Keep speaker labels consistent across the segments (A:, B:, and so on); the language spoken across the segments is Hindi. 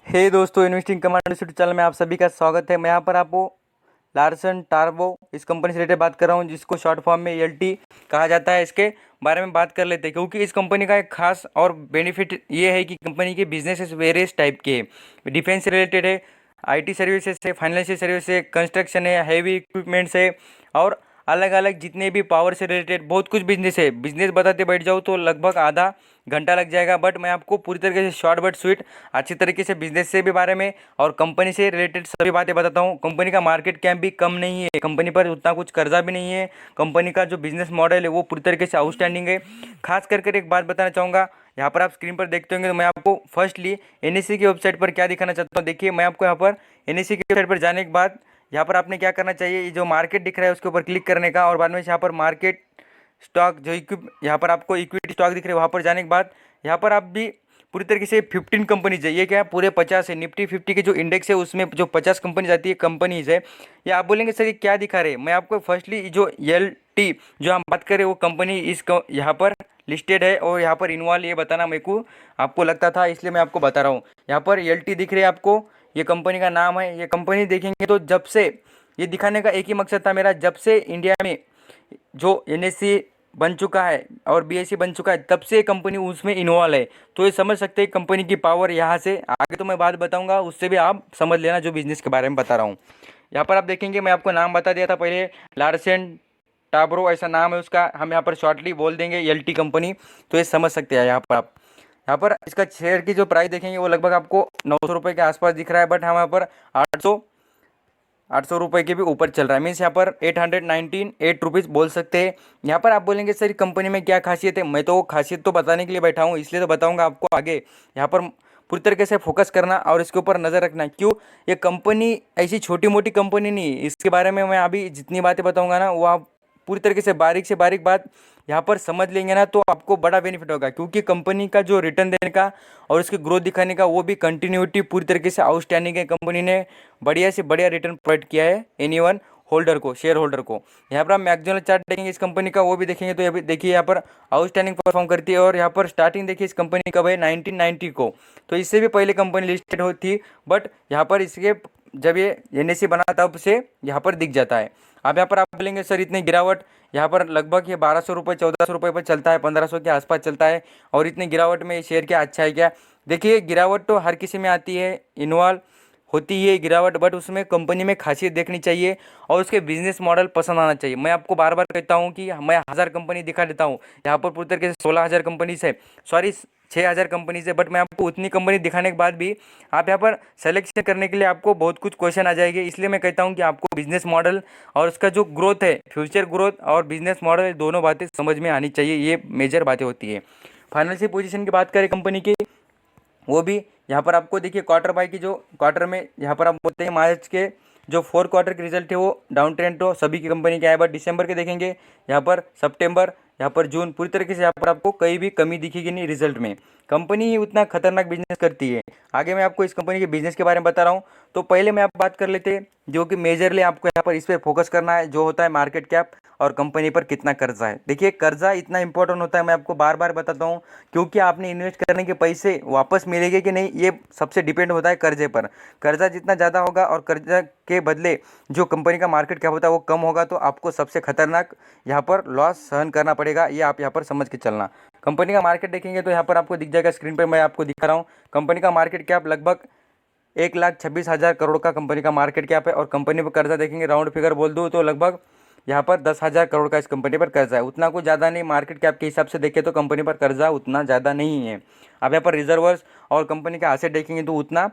A: हे दोस्तों, इन्वेस्टिंग कमांड यूट्यूब चैनल में आप सभी का स्वागत है। मैं यहाँ पर आपको लार्सन टार्बो इस कंपनी से रिलेटेड बात कर रहा हूँ, जिसको शॉर्ट फॉर्म में एलटी कहा जाता है। इसके बारे में बात कर लेते हैं, क्योंकि इस कंपनी का एक खास और बेनिफिट ये है कि कंपनी के बिजनेस वेरियस टाइप के है। डिफेंस से रिलेटेड है, आईटी सर्विसेज है, फाइनेंशियल सर्विस है, कंस्ट्रक्शन है, हैवी इक्विपमेंट्स है और अलग अलग जितने भी पावर से रिलेटेड बहुत कुछ बिजनेस है। बिजनेस बताते बैठ जाऊँ तो लगभग आधा घंटा लग जाएगा, बट मैं आपको पूरी तरीके से शॉर्ट बट स्वीट अच्छी तरीके से बिजनेस से भी बारे में और कंपनी से रिलेटेड सभी बातें बताता हूँ। कंपनी का मार्केट कैप भी कम नहीं है, कंपनी पर उतना कुछ कर्जा भी नहीं है, कंपनी का जो बिजनेस मॉडल है वो पूरी तरीके से आउटस्टैंडिंग है। खास करके एक बात बताना चाहूँगा, यहाँ पर आप स्क्रीन पर देखते होंगे तो मैं आपको फर्स्टली एनएससी की वेबसाइट पर क्या दिखाना चाहता हूँ। देखिए, मैं आपको यहाँ पर एनएससी की वेबसाइट पर जाने के बाद यहाँ पर आपने क्या करना चाहिए, ये जो मार्केट दिख रहा है उसके ऊपर क्लिक करने का, और बाद में यहाँ पर मार्केट स्टॉक जो यहाँ पर आपको इक्विटी स्टॉक दिख रहे हैं वहाँ पर जाने के बाद यहाँ पर आप भी पूरी तरीके से 15 कंपनीज है। ये क्या है, पूरे 50 है, निफ्टी 50 के जो इंडेक्स है उसमें जो 50 कंपनीज आती है कंपनीज है। ये आप बोलेंगे सर ये क्या दिखा रहे हैं, मैं आपको फर्स्टली जो एल टी जो हम बात करें वो कंपनी यहाँ पर लिस्टेड है और यहाँ पर इन्वॉल्व ये बताना मेरे को आपको लगता था, इसलिए मैं आपको बता रहा हूँ। यहाँ पर एल टी दिख रही है आपको, ये कंपनी का नाम है। ये कंपनी देखेंगे तो जब से ये दिखाने का एक ही मकसद था मेरा, जब से इंडिया में जो एनएससी बन चुका है और बीएससी बन चुका है तब से कंपनी उसमें इन्वॉल्व है। तो ये समझ सकते हैं कंपनी की पावर। यहाँ से आगे तो मैं बात बताऊंगा, उससे भी आप समझ लेना जो बिजनेस के बारे में बता रहा हूँ। यहाँ पर आप देखेंगे, मैं आपको नाम बता दिया था पहले, लार्सन टाब्रो ऐसा नाम है उसका, हम यहाँ पर शॉर्टली बोल देंगे एलटी कंपनी, तो ये समझ सकते हैं। यहाँ पर आप इसका शेयर की जो प्राइस देखेंगे वो लगभग आपको 900 रुपये के आसपास दिख रहा है, बट हम यहाँ पर 800 रुपये के भी ऊपर चल रहा है। मीन्स यहाँ पर 8 रुपीज़ बोल सकते हैं। यहाँ पर आप बोलेंगे सर कंपनी में क्या खासियत है, मैं तो वो खासियत तो बताने के लिए बैठा हूँ, इसलिए तो बताऊँगा आपको आगे। यहाँ पर पूरी तरीके से फोकस करना और इसके ऊपर नज़र रखना। क्यों, ये कंपनी ऐसी छोटी मोटी कंपनी नहीं, इसके बारे में मैं अभी जितनी बातें बताऊँगा ना वो आप पूरी तरीके से बारीक बात यहाँ पर समझ लेंगे ना तो आपको बड़ा बेनिफिट होगा। क्योंकि कंपनी का जो रिटर्न देने का और उसकी ग्रोथ दिखाने का वो भी कंटिन्यूटी पूरी तरीके से आउटस्टैंडिंग है। कंपनी ने बढ़िया से बढ़िया रिटर्न प्रोवाइड किया है एनी वन होल्डर को, शेयर होल्डर को। यहाँ पर आप मैक्सिमम चार्ट देखेंगे इस कंपनी का, वो भी देखेंगे तो ये देखिए यहाँ पर आउटस्टैंडिंग परफॉर्म करती है। और यहाँ पर स्टार्टिंग देखिए इस कंपनी कब है, 1990 को, तो इससे भी पहले कंपनी लिस्टेड हुई थी, बट यहाँ पर इसके जब ये एनएससी बना तब से यहाँ पर दिख जाता है। अब यहाँ पर आप बोलेंगे सर इतनी गिरावट, यहाँ पर लगभग ये 1200 रुपये 1400 रुपये पर चलता है, 1500 के आसपास चलता है, और इतनी गिरावट में शेयर क्या अच्छा है क्या। देखिए, गिरावट तो हर किसी में आती है, इन्वॉल्व होती है गिरावट, बट उसमें कंपनी में खासियत देखनी चाहिए और उसके बिजनेस मॉडल पसंद आना चाहिए। मैं आपको बार बार कहता हूँ कि मैं 1000 कंपनी दिखा देता हूँ, यहाँ पर पूरी तरीके से 16,000 कंपनीज है, सॉरी 6,000 कंपनीज है, बट मैं आपको उतनी कंपनी दिखाने के बाद भी आप यहाँ पर सिलेक्शन करने के लिए आपको बहुत कुछ क्वेश्चन आ जाएंगे। इसलिए मैं कहता हूँ कि आपको बिजनेस मॉडल और उसका जो ग्रोथ है, फ्यूचर ग्रोथ और बिजनेस मॉडल, दोनों बातें समझ में आनी चाहिए, ये मेजर बातें होती है। फाइनेंशियल पोजीशन की बात करें कंपनी की, वो भी यहाँ पर आपको देखिए क्वार्टर बाय की जो क्वार्टर में यहाँ पर आप बोलते हैं मार्च के जो 4 क्वार्टर के रिजल्ट है वो डाउन ट्रेंड तो सभी की कंपनी के आए, बट दिसंबर के देखेंगे यहाँ पर, सितंबर, यहाँ पर जून, पूरी तरीके से यहाँ पर आपको कहीं भी कमी दिखेगी नहीं रिजल्ट में। कंपनी उतना खतरनाक बिजनेस करती है। आगे मैं आपको इस कंपनी के बिजनेस के बारे में बता रहा हूँ, तो पहले मैं आप बात कर लेते हैं जो कि मेजरली आपको यहाँ पर इस पर फोकस करना है, जो होता है मार्केट कैप और कंपनी पर कितना कर्जा है। देखिए, कर्जा इतना इंपॉर्टेंट होता है, मैं आपको बार बार बताता हूँ, क्योंकि आपने इन्वेस्ट करने के पैसे वापस मिलेंगे कि नहीं ये सबसे डिपेंड होता है कर्जे पर। कर्जा जितना ज़्यादा होगा और कर्जा के बदले जो कंपनी का मार्केट कैप होता है वो कम होगा, तो आपको सबसे खतरनाक यहाँ पर लॉस सहन करना पड़ेगा। ये आप यहाँ पर समझ के चलना। कंपनी का मार्केट देखेंगे तो यहाँ पर आपको दिख जाएगा, स्क्रीन पर मैं आपको दिखा रहा हूँ। कंपनी का मार्केट कैप लगभग 1,26,000 करोड़ का कंपनी का मार्केट कैप है, और कंपनी पर कर्जा देखेंगे, राउंड फिगर बोल दूँ तो लगभग यहाँ पर 10,000 करोड़ का इस कंपनी पर कर्जा है। उतना कुछ ज़्यादा नहीं, मार्केट कैप के हिसाब से देखें तो कंपनी पर कर्जा उतना ज़्यादा नहीं है। अब यहाँ पर रिजर्वर्स और कंपनी का एसेट देखेंगे तो उतना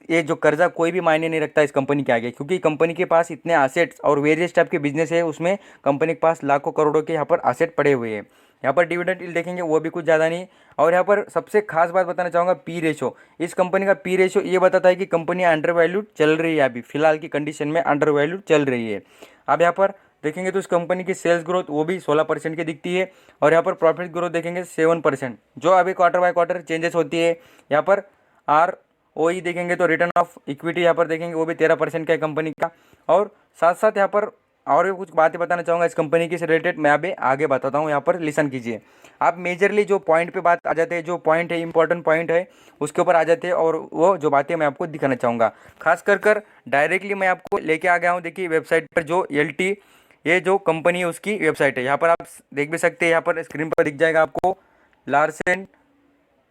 A: ये जो कर्जा कोई भी मायने नहीं रखता इस कंपनी के आगे, क्योंकि कंपनी के पास इतने एसेट्स और वेरियस टाइप के बिजनेस है, उसमें कंपनी के पास लाखों करोड़ों के यहाँ पर एसेट पड़े हुए हैं। यहाँ पर डिविडेंड यील्ड देखेंगे वो भी कुछ ज़्यादा नहीं। और यहाँ पर सबसे खास बात बताना चाहूँगा, पी रेशो। इस कंपनी का पी रेशो ये बताता है कि कंपनी अंडर वैल्यूड चल रही है, अभी फिलहाल की कंडीशन में अंडर वैल्यूड चल रही है। अब यहाँ पर देखेंगे तो इस कंपनी की सेल्स ग्रोथ वो भी 16% की दिखती है, और यहाँ पर प्रॉफिट ग्रोथ देखेंगे 7%, जो अभी क्वार्टर बाय क्वार्टर चेंजेस होती है। यहाँ पर आर ओ ई देखेंगे तो रिटर्न ऑफ इक्विटी यहाँ पर देखेंगे वो भी 13% का है कंपनी का। और साथ साथ यहाँ पर और भी कुछ बातें बताना चाहूँगा इस कंपनी की से रिलेटेड, मैं अभी आगे बताता हूँ, यहाँ पर लिसन कीजिए। आप मेजरली जो पॉइंट पे बात आ जाते हैं, जो पॉइंट है इंपॉर्टेंट पॉइंट है उसके ऊपर आ जाते हैं, और वो जो बातें मैं आपको दिखाना चाहूँगा। खास कर डायरेक्टली मैं आपको लेके आ गया हूँ। देखिए वेबसाइट पर जो LT ये जो कंपनी है उसकी वेबसाइट है, यहाँ पर आप देख भी सकते हैं, यहाँ पर स्क्रीन पर दिख जाएगा आपको लार्सन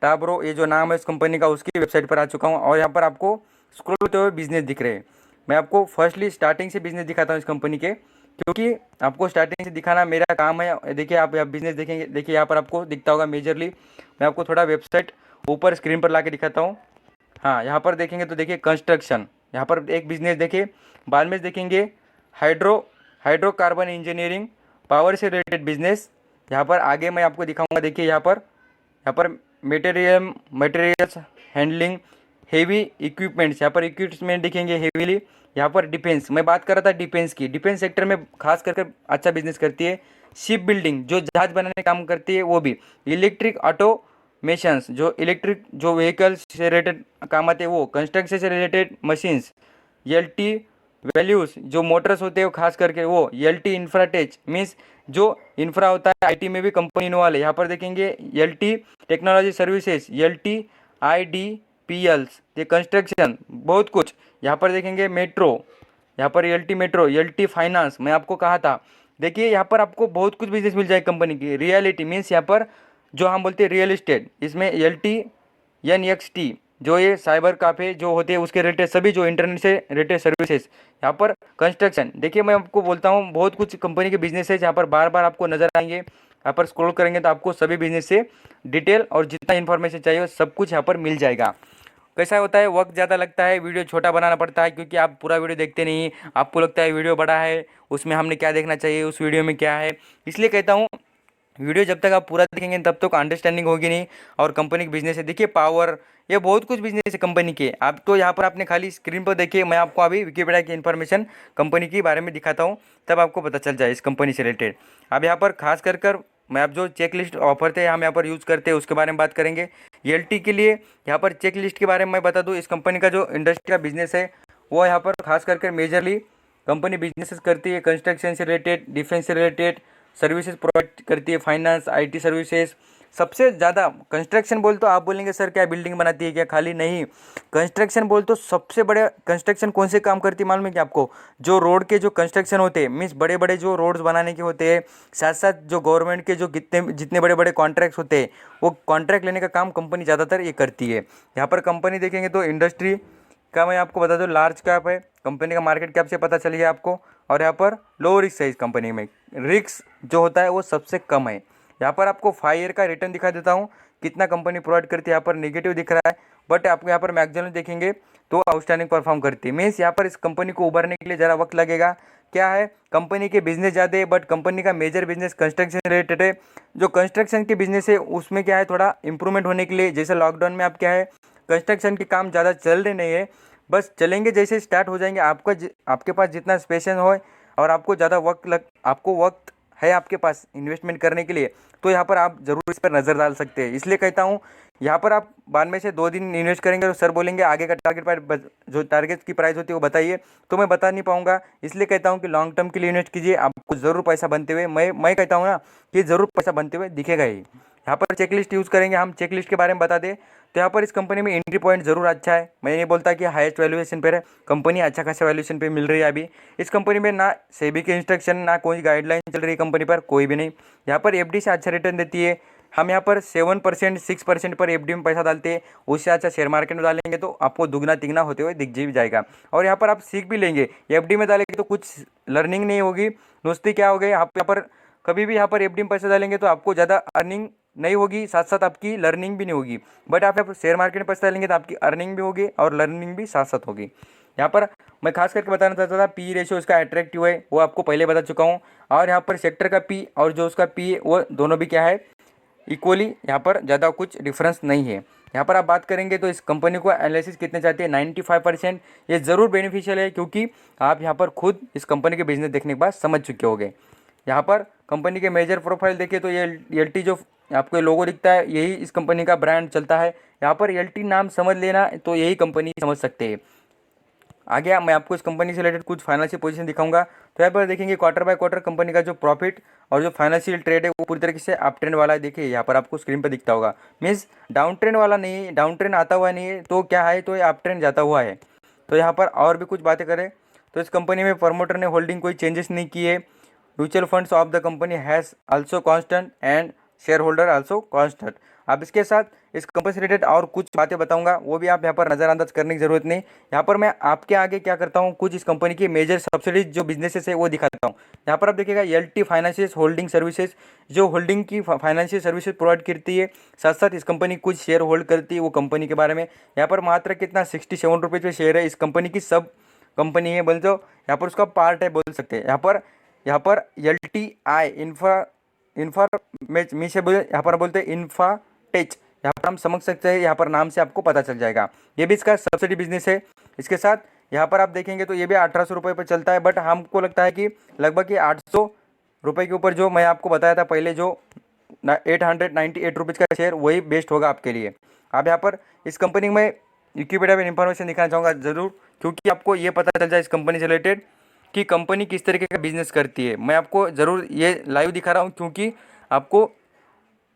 A: टाब्रो, ये जो नाम है इस कंपनी का, उसकी वेबसाइट पर आ चुका हूँ। और यहाँ पर आपको स्क्रॉल होते हुए बिजनेस दिख रहे हैं। मैं आपको फर्स्टली स्टार्टिंग से बिजनेस दिखाता हूँ इस कंपनी के, क्योंकि आपको स्टार्टिंग से दिखाना मेरा काम है। देखिए आप बिजनेस देखेंगे, देखिए यहाँ पर आपको दिखता होगा मेजरली। मैं आपको थोड़ा वेबसाइट ऊपर स्क्रीन पर ला के दिखाता हूँ। हाँ, यहाँ पर देखेंगे तो देखिए कंस्ट्रक्शन, यहाँ पर एक बिजनेस देखिए। बाद में देखेंगे हाइड्रोकार्बन इंजीनियरिंग, पावर से रिलेटेड बिजनेस। यहाँ पर आगे मैं आपको दिखाऊंगा। देखिए यहाँ पर मटेरियल्स हैंडलिंग, हेवी इक्विपमेंट्स, यहाँ पर इक्विपमेंट दिखेंगे हेवीली। यहाँ पर डिफेंस, मैं बात कर रहा था डिफेंस की, डिफेंस सेक्टर में खास करके अच्छा बिजनेस करती है। शिप बिल्डिंग, जो जहाज बनाने का काम करती है वो भी। इलेक्ट्रिक ऑटोमेशंस, जो इलेक्ट्रिक जो व्हीकल्स से रिलेटेड काम आते हैं वो। कंस्ट्रक्शन से रिलेटेड मशीन्स। LT वैल्यूज, जो मोटर्स होते हैं वो खास करके वो। LT इंफ्राटेच मीन्स जो इंफ्रा होता है, IT में भी कंपनी इन्वॉल्व है। यहाँ पर देखेंगे LT technology services, LT IDPLs, ये कंस्ट्रक्शन, बहुत कुछ। यहाँ पर देखेंगे मेट्रो, यहाँ पर LT मेट्रो, LT फाइनेंस, मैं आपको कहा था। देखिए यहाँ पर आपको बहुत कुछ बिजनेस मिल जाए कंपनी की। रियलिटी मीन्स यहाँ पर जो हम बोलते हैं रियल इस्टेट, इसमें LT NXT, जो ये साइबर काफ़े जो होते हैं उसके रिलेटेड सभी, जो इंटरनेट से रिलेटेड सर्विसेज। यहाँ पर कंस्ट्रक्शन, देखिए मैं आपको बोलता हूँ बहुत कुछ कंपनी के बिजनेस है जहाँ पर बार बार आपको नजर आएंगे। यहाँ पर स्क्रॉल करेंगे तो आपको सभी बिजनेस से डिटेल और जितना इन्फॉर्मेशन चाहिए वो सब कुछ यहाँ पर मिल जाएगा। कैसा होता है, वक्त ज़्यादा लगता है, वीडियो छोटा बनाना पड़ता है, क्योंकि आप पूरा वीडियो देखते नहीं, आपको लगता है वीडियो बड़ा है, उसमें हमने क्या देखना चाहिए, उस वीडियो में क्या है। इसलिए कहता हूँ वीडियो जब तक आप पूरा देखेंगे तब तक अंडरस्टैंडिंग होगी नहीं। और कंपनी के बिजनेस है, देखिए पावर, ये बहुत कुछ बिजनेस है कंपनी के। आप तो यहाँ पर आपने खाली स्क्रीन पर देखिए, मैं आपको अभी विकिपीडिया की इन्फॉर्मेशन कंपनी के बारे में दिखाता हूँ, तब आपको पता चल जाए इस कंपनी से रिलेटेड। अब यहाँ पर खास कर मैं आप जो चेक लिस्ट ऑफर थे हम यहाँ पर यूज़ करते हैं उसके बारे में बात करेंगे। LT के लिए यहाँ पर चेक लिस्ट के बारे में मैं बता दूँ, इस कंपनी का जो इंडस्ट्री का बिजनेस है वो यहाँ पर खास करके मेजरली कंपनी बिजनेसेस करती है। कंस्ट्रक्शन से रिलेटेड, डिफेंस से रिलेटेड सर्विसेज प्रोवाइड करती है, फाइनेंस, IT सर्विसेज। सबसे ज़्यादा कंस्ट्रक्शन बोल तो आप बोलेंगे सर क्या बिल्डिंग बनाती है क्या, खाली नहीं। कंस्ट्रक्शन बोल तो सबसे बड़े कंस्ट्रक्शन कौन से काम करती है मालूम है कि आपको, जो रोड के जो कंस्ट्रक्शन होते हैं, मीन्स बड़े बड़े जो रोड्स बनाने के होते हैं, साथ साथ जो गवर्नमेंट के जो जितने बड़े बड़े कॉन्ट्रैक्ट्स होते हैं वो कॉन्ट्रैक्ट लेने का काम कंपनी ज़्यादातर ये करती है। यहाँ पर कंपनी देखेंगे तो इंडस्ट्री का मैं आपको बता दूं लार्ज कैप है, कंपनी का मार्केट कैप से पता चल गया आपको। और यहाँ पर लो रिस्क है, इस कंपनी में रिस्क जो होता है वो सबसे कम है। यहाँ पर आपको 5 ईयर का रिटर्न दिखा देता हूँ कितना कंपनी प्रोवाइड करती है। यहाँ पर नेगेटिव दिख रहा है, बट आपको यहाँ पर मैक्सिमम देखेंगे तो आउटस्टैंडिंग परफॉर्म करती है। मीन्स यहाँ पर इस कंपनी को उभरने के लिए ज़रा वक्त लगेगा। क्या है, कंपनी के बिजनेस ज़्यादा है बट कंपनी का मेजर बिजनेस कंस्ट्रक्शन रिलेटेड है। जो कंस्ट्रक्शन के बिजनेस है उसमें क्या है, थोड़ा इंप्रूवमेंट होने के लिए, जैसे लॉकडाउन में आप क्या है कंस्ट्रक्शन के काम ज़्यादा चल रहे नहीं है, बस चलेंगे जैसे स्टार्ट हो जाएंगे। आपके पास जितना स्पेशन हो और आपको ज़्यादा आपको वक्त है आपके पास इन्वेस्टमेंट करने के लिए, तो यहाँ पर आप ज़रूर इस पर नज़र डाल सकते हैं। इसलिए कहता हूँ यहाँ पर आप बाद में से 2 दिन इन्वेस्ट करेंगे तो सर बोलेंगे आगे का टारगेट प्राइस, जो टारगेट की प्राइस होती है वो बताइए, तो मैं बता नहीं पाऊंगा। इसलिए कहता हूँ कि लॉन्ग टर्म के लिए इन्वेस्ट कीजिए, आपको ज़रूर पैसा बनते हुए, मैं कहता हूँ ना कि ज़रूर पैसा बनते हुए दिखेगा ही। यहाँ पर चेकलिस्ट यूज़ करेंगे, हम चेकलिस्ट के बारे में बता दें तो यहाँ पर इस कंपनी में एंट्री पॉइंट ज़रूर अच्छा है। मैं नहीं बोलता कि हाईएस्ट वैल्यूएशन पर है, कंपनी अच्छा खासा वैल्यूएशन पे मिल रही है अभी। इस कंपनी में ना सेबी के इंस्ट्रक्शन ना कोई गाइडलाइन चल रही है कंपनी पर, कोई भी नहीं। यहाँ पर FD से अच्छा रिटर्न देती है। हम यहाँ पर 7% 6% पर FD में पैसा डालते हैं, उससे अच्छा शेयर मार्केट में डालेंगे तो आपको दुगना तिगना होते हुए दिख जी जाएगा। और यहाँ पर आप सीख भी लेंगे, FD में डालेंगे तो कुछ लर्निंग नहीं होगी, दोस्ती क्या हो गई। आप यहाँ पर कभी भी यहाँ पर FD में पैसा डालेंगे तो आपको ज़्यादा अर्निंग नहीं होगी, साथ साथ आपकी लर्निंग भी नहीं होगी। बट आप यहाँ पर शेयर मार्केट में पैसा डालेंगे तो आपकी अर्निंग भी होगी और लर्निंग भी साथ साथ होगी। यहाँ पर मैं खास करके बताना चाहता था पी रेशियो इसका अट्रैक्टिव है, वो आपको पहले बता चुका हूँ। और यहाँ पर सेक्टर का पी और जो उसका पी है वो दोनों भी क्या है, इक्वली, यहाँ पर ज़्यादा कुछ डिफरेंस नहीं है। यहाँ पर आप बात करेंगे तो इस कंपनी को एनालिसिस कितने चाहते हैं, 95%। ये ज़रूर बेनिफिशियल है क्योंकि आप यहाँ पर खुद इस कंपनी के बिजनेस देखने के बाद समझ चुके होंगे। यहाँ पर कंपनी के मेजर प्रोफाइल देखिए तो ये LT जो आपको लोगो दिखता है यही इस कंपनी का ब्रांड चलता है। यहाँ पर LT नाम समझ लेना तो यही कंपनी समझ सकते हैं। आगे मैं आपको इस कंपनी से रिलेटेड कुछ फाइनेंशियल पोजीशन दिखाऊंगा। तो यहाँ पर देखेंगे क्वार्टर बाय क्वार्टर कंपनी का जो प्रॉफिट और जो फाइनेंशियल ट्रेड है वो पूरी तरीके से अप ट्रेंड वाला है। देखिए यहाँ पर आपको स्क्रीन पर दिखता होगा, मीन्स डाउन ट्रेंड वाला नहीं है, डाउन ट्रेंड आता हुआ नहीं है, तो क्या है, तो ये अप ट्रेंड जाता हुआ है। तो यहाँ पर और भी कुछ बातें करें तो इस कंपनी में प्रमोटर ने होल्डिंग कोई चेंजेस नहीं किए। Mutual funds of the company has also constant and share holder also constant. अब इसके साथ इस कंपनी से रिलेटेड और कुछ बातें बताऊंगा, वो भी आप यहाँ पर नज़रअंदाज करने की ज़रूरत नहीं। यहाँ पर मैं आपके आगे क्या करता हूँ, कुछ इस कंपनी की मेजर सब्सिडीज जो बिजनेसेस है वो दिखाता हूँ। यहाँ पर आप देखिएगा LT फाइनेंशियल होल्डिंग सर्विसेज जो होल्डिंग की फाइनेंशियल सर्विसेज प्रोवाइड करती है, साथ साथ इस कंपनी कुछ शेयर होल्ड करती है वो कंपनी के बारे में। यहाँ पर मात्र कितना 67 रुपये पे शेयर है, इस कंपनी की सब कंपनी है बोल, तो यहाँ पर उसका पार्ट है बोल सकते हैं। यहाँ पर LTI यहाँ पर बोलते हैं इन्फाटेच, यहाँ पर हम समझ सकते हैं, यहाँ पर नाम से आपको पता चल जाएगा। ये भी इसका सब्सिडी बिजनेस है। इसके साथ यहाँ पर आप देखेंगे तो ये भी 1800 रुपये पर चलता है, बट हमको लगता है कि लगभग ये 800 रुपये के ऊपर जो मैं आपको बताया था पहले, जो 898 रुपीज़ का शेयर, वही बेस्ट होगा आपके लिए। आप यहाँ पर इस कंपनी में इक्विटी में इन्फॉर्मेशन दिखाना चाहूँगा ज़रूर, क्योंकि आपको ये पता चल जाए इस कंपनी से रिलेटेड कि कंपनी किस तरीके का बिजनेस करती है। मैं आपको ज़रूर ये लाइव दिखा रहा हूँ क्योंकि आपको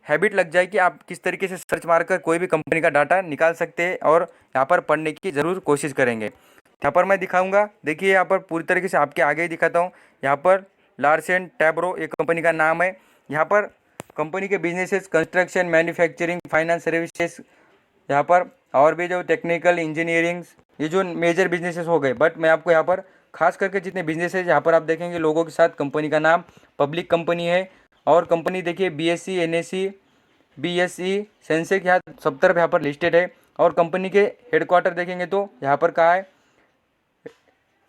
A: हैबिट लग जाए कि आप किस तरीके से सर्च मारकर कोई भी कंपनी का डाटा निकाल सकते हैं और यहाँ पर पढ़ने की ज़रूर कोशिश करेंगे। यहाँ पर मैं दिखाऊंगा, देखिए यहाँ पर पूरी तरीके से आपके आगे ही दिखाता हूँ। यहाँ पर लार्सन टैब्रो एक कंपनी का नाम है। यहाँ पर कंपनी के businesses construction, manufacturing, finance services, यहाँ पर और भी जो टेक्निकल इंजीनियरिंग, ये जो मेजर बिजनेसेस हो गए। बट मैं आपको यहाँ पर खास करके जितने बिजनेस है, यहाँ पर आप देखेंगे लोगों के साथ कंपनी का नाम, पब्लिक कंपनी है, और कंपनी देखिए BSE, NSE, BSE, सेंसेक्स यहाँ सब तरफ यहाँ पर लिस्टेड है। और कंपनी के हेडक्वार्टर देखेंगे तो यहाँ पर कहाँ है,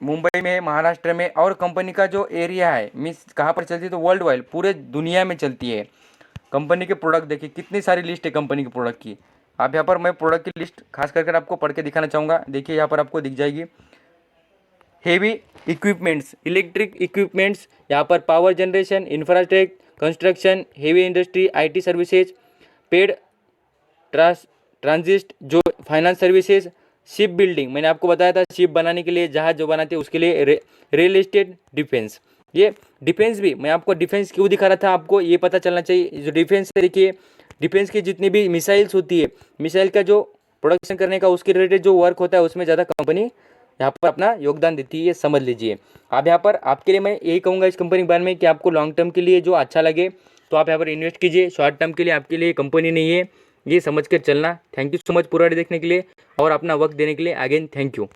A: मुंबई में है, महाराष्ट्र में। और कंपनी का जो एरिया है, मीन्स कहाँ पर चलती है, तो वर्ल्ड वाइड पूरे दुनिया में चलती है। कंपनी के प्रोडक्ट देखिए कितनी सारी लिस्ट है कंपनी के प्रोडक्ट की। आप यहाँ पर मैं प्रोडक्ट की लिस्ट खास करके आपको पढ़ के दिखाना चाहूँगा। देखिए यहाँ पर आपको दिख जाएगी हेवी इक्विपमेंट्स, इलेक्ट्रिक इक्विपमेंट्स, यहाँ पर power generation, infrastructure, construction, heavy industry, IT services, पेड ट्रांजिस्ट, जो फाइनेंस सर्विसेज, शिप बिल्डिंग, मैंने आपको बताया था शिप बनाने के लिए, जहाज जो बनाते हैं उसके लिए, रियल एस्टेट, डिफेंस। ये डिफेंस भी मैं आपको डिफेंस क्यों दिखा रहा था, आपको ये पता चलना चाहिए। जो डिफेंस है, देखिए डिफेंस की जितनी भी मिसाइल्स होती है, मिसाइल का जो प्रोडक्शन करने का उसके रिलेटेड जो वर्क होता है, उसमें ज़्यादा कंपनी यहाँ पर अपना योगदान देती है, ये समझ लीजिए। आप यहाँ पर आपके लिए मैं यही कहूँगा इस कंपनी के बारे में कि आपको लॉन्ग टर्म के लिए जो अच्छा लगे तो आप यहाँ पर इन्वेस्ट कीजिए। शॉर्ट टर्म के लिए आपके लिए कंपनी नहीं है, ये समझ कर चलना। थैंक यू सो मच पूरा देखने के लिए और अपना वक्त देने के लिए। Again thank you.